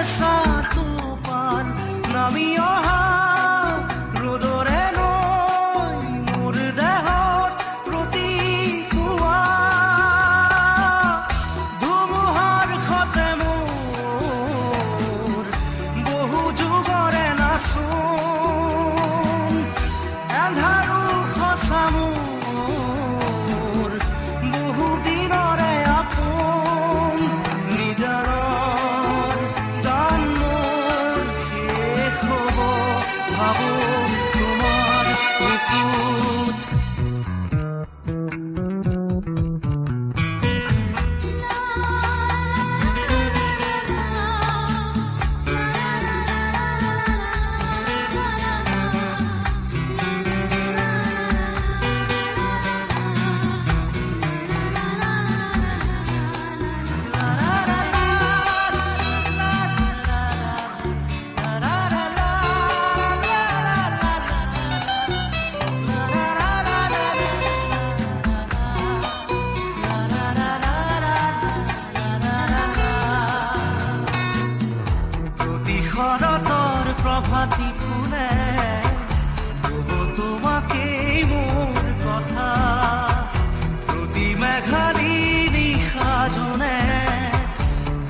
চাটো পাৰ নামি অহা ৰ'দৰে নৈ মোৰ দেহত প্ৰতিপুৱা ধুমুহাৰ সতে মোৰ বহু যুগৰে নাচোন এন্ধাৰো সঁচা মোৰ বহু দিনৰে আপোন নিজাৰৰ গান মোৰ শেষ হ'ব ভাবো তোমাৰ বুকুত শৰতৰ প্ৰভাতী ফুলে কব তোমাকেই মোৰ কথা প্ৰতি মেঘালী নিশা জনে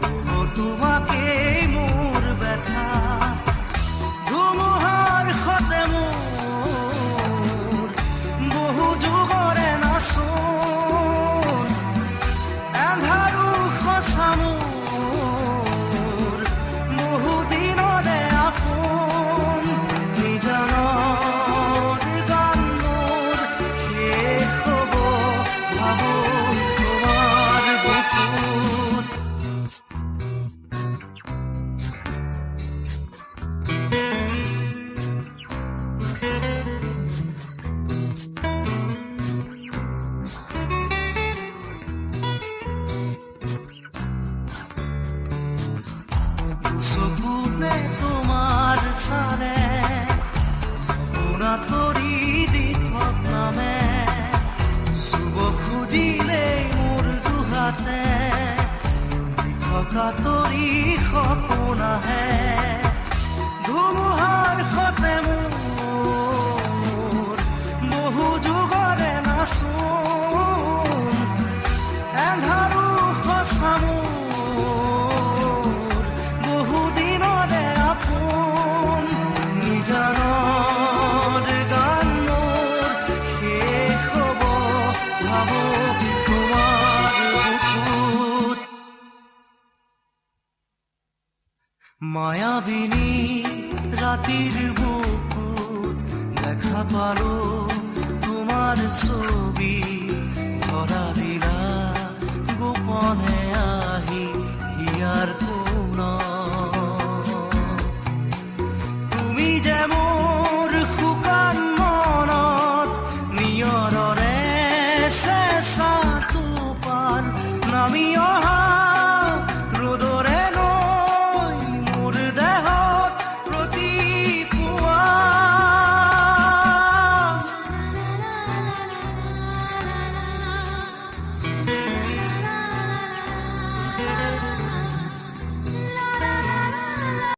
কব তোমাকেই মোৰ ব্যথা ধুমুহাৰ সতে মোৰ বহু যুগৰে নাচোন এন্ধাৰো সঁচা মোৰ বহু দিনৰে আপোন নিজানৰ গান মোৰ শেষ হ'ব ভাবো তোমাৰ বুকুত চকুতে তোমাৰ চালে সপোনা তৰি দি থকামে চুব খুজিলে মোৰ দুহাতে দি থকা তৰি সপোন আহে ধুমুহাৰ সতে মোৰ বহু যুগৰে নাচোন এন্ধাৰো সঁচা মোৰ বহু দিনৰে আপোন নিজানৰ গান মোৰ শেষ হ'ব ভাবো তোমাৰ বুকুত মায়াবিনী ৰাতিৰ বুকুত দেখা পালো তোমাৰ ছবি ধৰা দিলা গোপনে